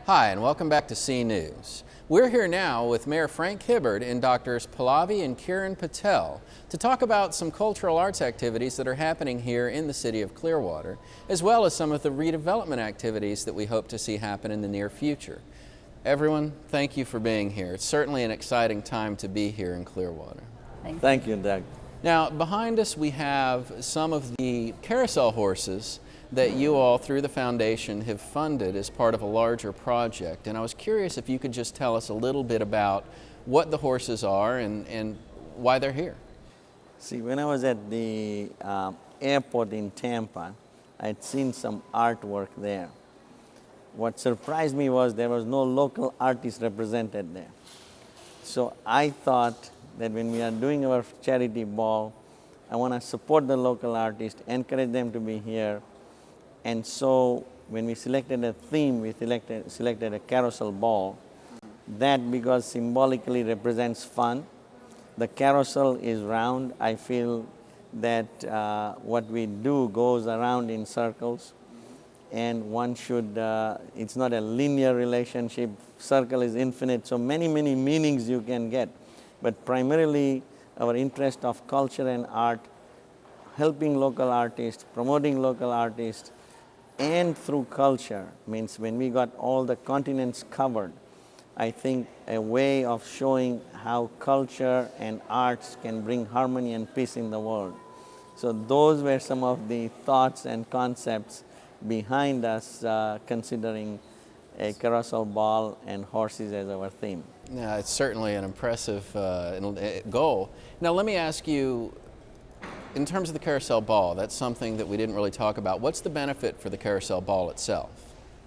Hi, and welcome back to C News. We're here now with Mayor Frank Hibbard and Doctors Pallavi and Kiran Patel to talk about some cultural arts activities that are happening here in the city of Clearwater, as well as some of the redevelopment activities that we hope to see happen in the near future. Everyone, thank you for being here. It's certainly an exciting time to be here in Clearwater. Thank you, Doug. Now, behind us we have some of the carousel horses that you all, through the foundation, have funded as part of a larger project. And I was curious if you could just tell us a little bit about what the horses are and why they're here. See, when I was at the airport in Tampa, I'd seen some artwork there. What surprised me was there was no local artist represented there. So I thought that when we are doing our charity ball, I want to support the local artists, encourage them to be here. And so when we selected a theme, we selected a carousel ball. That, because symbolically represents fun. The carousel is round. I feel that what we do goes around in circles, and one should, it's not a linear relationship. Circle is infinite, so many meanings you can get. But primarily our interest of culture and art, helping local artists, promoting local artists, and through culture means when we got all the continents covered, I think a way of showing how culture and arts can bring harmony and peace in the world. So those were some of the thoughts and concepts behind us considering a carousel ball and horses as our theme. Yeah, it's certainly an impressive goal. Now let me ask you, in terms of the carousel ball, that's something that we didn't really talk about. What's the benefit for the carousel ball itself?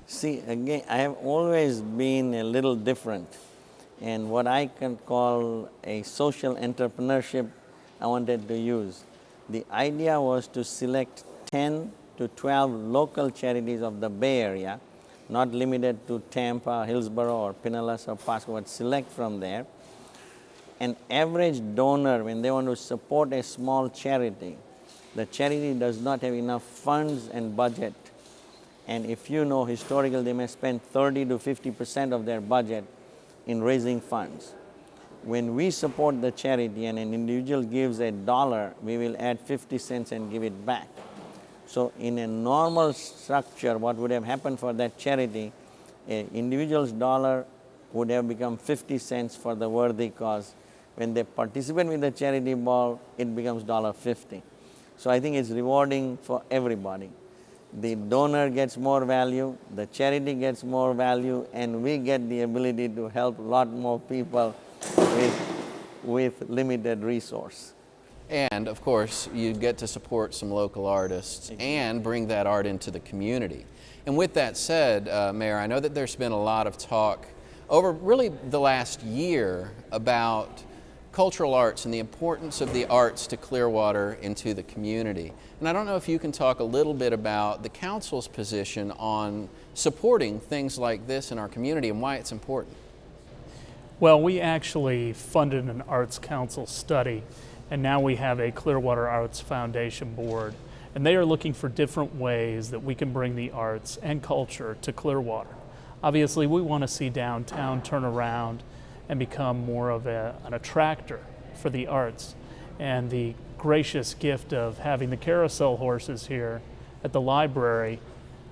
See, again, I have always been a little different, and what I can call a social entrepreneurship I wanted to use. The idea was to select 10 to 12 local charities of the Bay Area, not limited to Tampa, Hillsborough, or Pinellas, or Pasco, but select from there. An average donor, when they want to support a small charity, the charity does not have enough funds and budget. And if you know historically, they may spend 30 to 50% of their budget in raising funds. When we support the charity and an individual gives $1, we will add 50 cents and give it back. So in a normal structure, what would have happened for that charity, an individual's dollar would have become 50 cents for the worthy cause. When they participate with the charity ball, it becomes $1.50. So I think it's rewarding for everybody. The donor gets more value, the charity gets more value, and we get the ability to help a lot more people with limited resource. And of course, you get to support some local artists and bring that art into the community. And with that said, Mayor, I know that there's been a lot of talk over really the last year about cultural arts and the importance of the arts to Clearwater and to the community. And I don't know if you can talk a little bit about the council's position on supporting things like this in our community and why it's important. Well, we actually funded an Arts Council study, and now we have a Clearwater Arts Foundation board, and they are looking for different ways that we can bring the arts and culture to Clearwater. Obviously, we want to see downtown turn around and become more of an attractor for the arts. And the gracious gift of having the carousel horses here at the library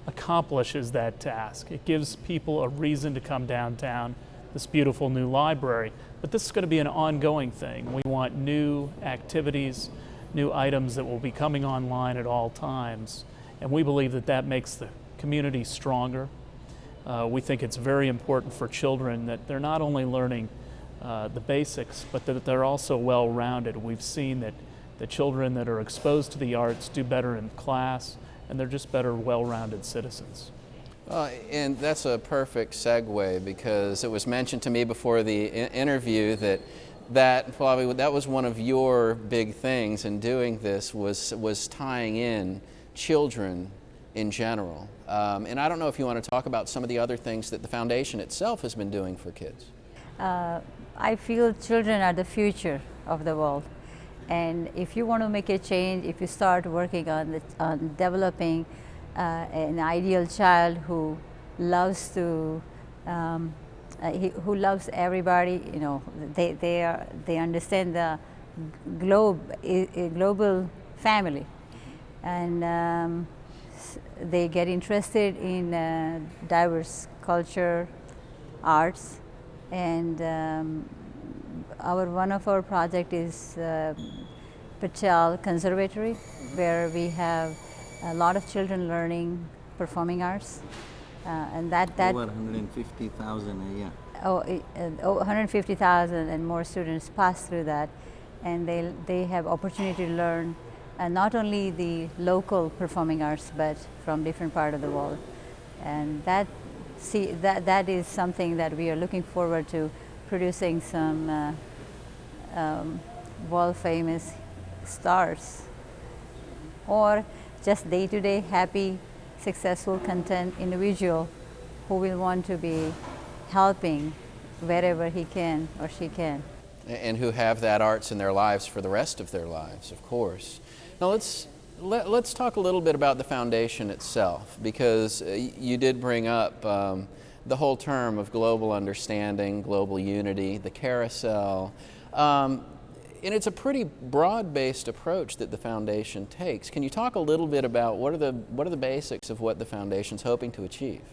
accomplishes that task. It gives people a reason to come downtown, this beautiful new library. But this is going to be an ongoing thing. We want new activities, new items that will be coming online at all times. And we believe that that makes the community stronger. We think it's very important for children that they're not only learning the basics, but that they're also well-rounded. We've seen that the children that are exposed to the arts do better in class, and they're just better, well-rounded citizens. And that's a perfect segue, because it was mentioned to me before the interview that Pallavi, that was one of your big things in doing this, was tying in children in general. And I don't know if you want to talk about some of the other things that the foundation itself has been doing for kids. I feel children are the future of the world. And if you want to make a change, if you start working on developing an ideal child who loves to who loves everybody. You know, they understand the global family, and they get interested in diverse culture, arts, and one of our project is Patel Conservatory, where we have a lot of children learning performing arts, and that over 150,000 a year. 150,000 and more students pass through that, and they have opportunity to learn not only the local performing arts but from different part of the world, and that is something that we are looking forward to, producing some world famous stars, or just day-to-day happy successful content individual who will want to be helping wherever he can or she can. And who have that arts in their lives for the rest of their lives, of course. Now let's talk a little bit about the foundation itself, because you did bring up the whole term of global understanding, global unity, the carousel. And it's a pretty broad-based approach that the foundation takes. Can you talk a little bit about what are the basics of what the foundation's hoping to achieve?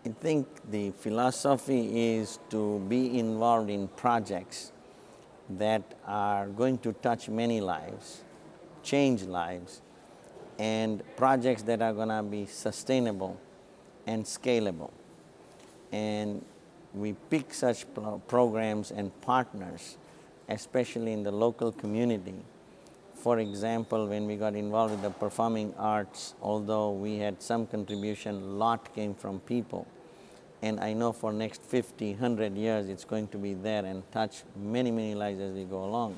I think the philosophy is to be involved in projects that are going to touch many lives, change lives, and projects that are going to be sustainable and scalable. And we pick such programs and partners, especially in the local community. For example, when we got involved with the performing arts, although we had some contribution, a lot came from people. And I know for next 50, 100 years it's going to be there and touch many, many lives as we go along.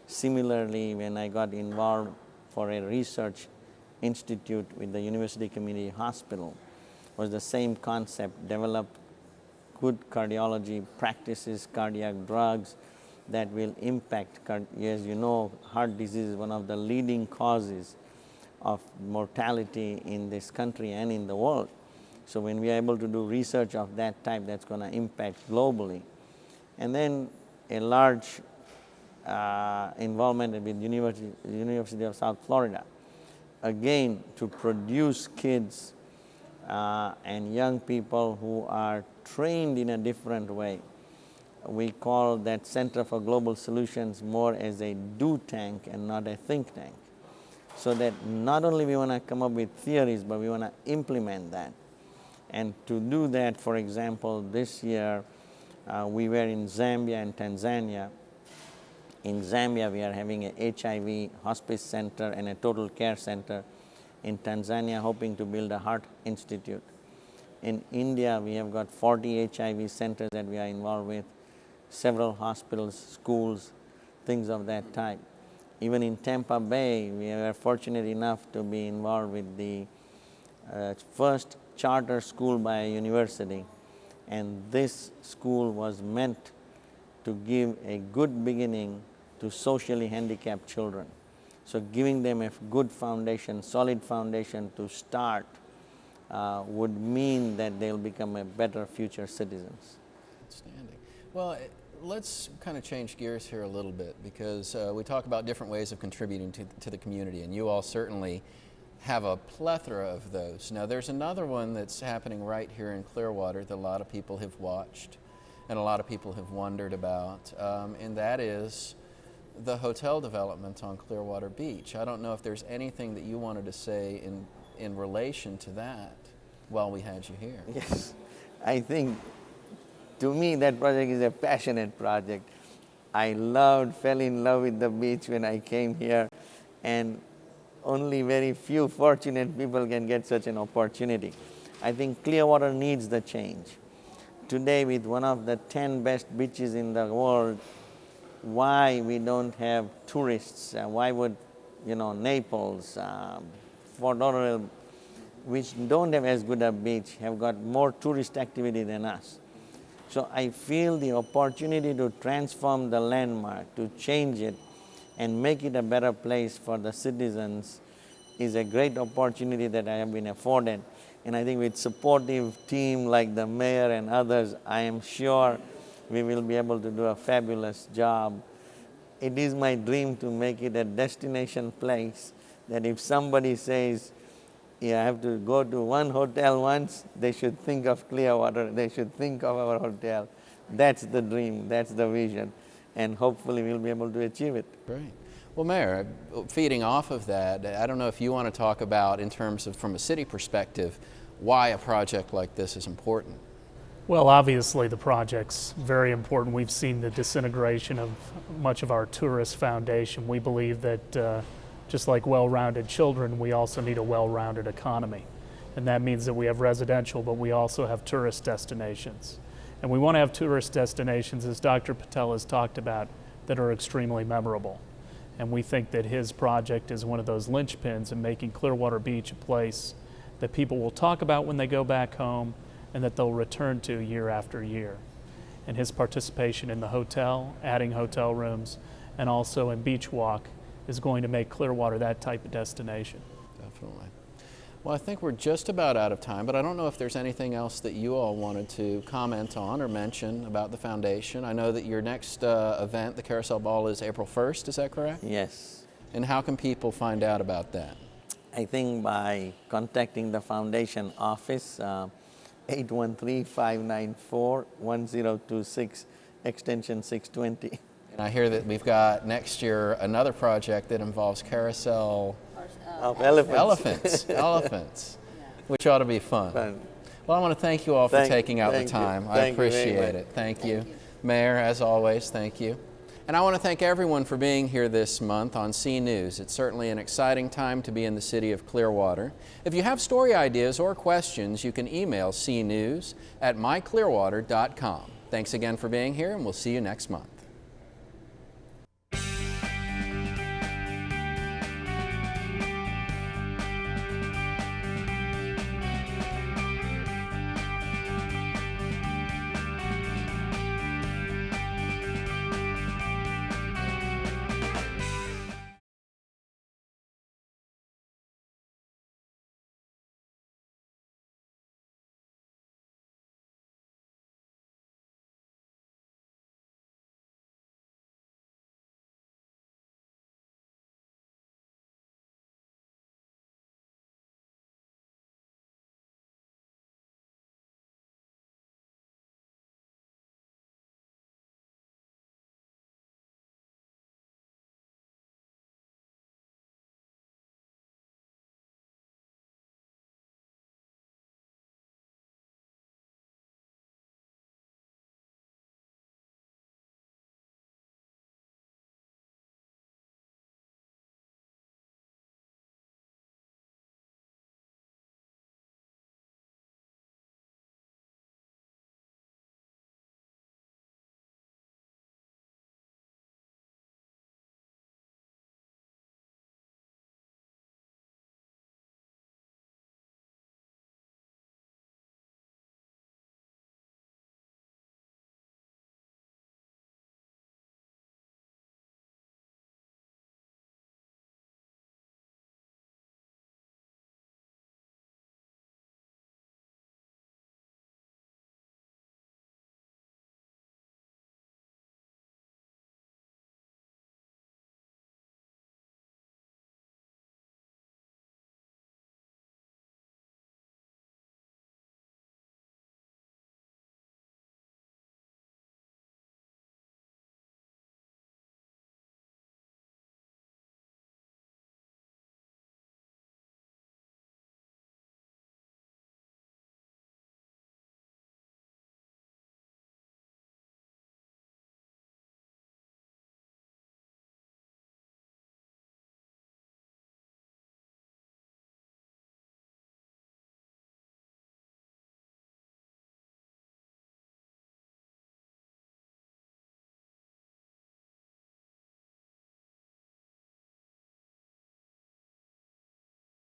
Similarly, when I got involved for a research institute with the University Community Hospital, was the same concept: develop good cardiology practices, cardiac drugs that will impact, as you know, heart disease is one of the leading causes of mortality in this country and in the world. So when we are able to do research of that type, that's going to impact globally. And then a large involvement with University of South Florida, again to produce kids and young people who are trained in a different way. We call that Center for Global Solutions more as a do tank and not a think tank. So that not only we want to come up with theories, but we want to implement that. And to do that, for example, this year we were in Zambia and Tanzania. In Zambia, we are having a HIV hospice center and a total care center. In Tanzania, hoping to build a heart institute. In India, we have got 40 HIV centers that we are involved with, several hospitals, schools, things of that type. Even in Tampa Bay, we were fortunate enough to be involved with the first charter school by a university, and this school was meant to give a good beginning to socially handicapped children. So giving them a good foundation, solid foundation to start would mean that they'll become a better future citizens. Outstanding. Well, let's kind of change gears here a little bit, because we talk about different ways of contributing to the community, and you all certainly have a plethora of those. Now there's another one that's happening right here in Clearwater that a lot of people have watched and a lot of people have wondered about, and that is the hotel development on Clearwater Beach. I don't know if there's anything that you wanted to say in relation to that while we had you here. Yes, I think to me that project is a passionate project. I fell in love with the beach when I came here, and only very few fortunate people can get such an opportunity. I think Clearwater needs the change. Today, with one of the 10 best beaches in the world, why we don't have tourists? Why would, Naples, Fort Lauderdale, which don't have as good a beach, have got more tourist activity than us? So I feel the opportunity to transform the landmark, to change it, and make it a better place for the citizens is a great opportunity that I have been afforded. And I think with supportive team like the mayor and others, I am sure we will be able to do a fabulous job. It is my dream to make it a destination place that if somebody says, yeah, I have to go to one hotel once, they should think of Clearwater, they should think of our hotel. That's the dream, that's the vision, and hopefully we'll be able to achieve it. Great. Well, Mayor, feeding off of that, I don't know if you want to talk about, in terms of from a city perspective, why a project like this is important. Well, obviously the project's very important. We've seen the disintegration of much of our tourist foundation. We believe that just like well-rounded children, we also need a well-rounded economy. And that means that we have residential, but we also have tourist destinations. And we want to have tourist destinations, as Dr. Patel has talked about, that are extremely memorable. And we think that his project is one of those linchpins in making Clearwater Beach a place that people will talk about when they go back home and that they'll return to year after year. And his participation in the hotel, adding hotel rooms, and also in Beach Walk is going to make Clearwater that type of destination. Definitely. Well, I think we're just about out of time, but I don't know if there's anything else that you all wanted to comment on or mention about the foundation. I know that your next event, the Carousel Ball, is April 1st, is that correct? Yes. And how can people find out about that? I think by contacting the foundation office, 813-594-1026, extension 620. And I hear that we've got next year another project that involves carousel Of elephants. Elephants, which ought to be fun. Well, I want to thank you all for taking out the time. I appreciate it. Thank you. Mayor, as always, thank you. And I want to thank everyone for being here this month on C News. It's certainly an exciting time to be in the city of Clearwater. If you have story ideas or questions, you can email cnews@myclearwater.com. Thanks again for being here, and we'll see you next month.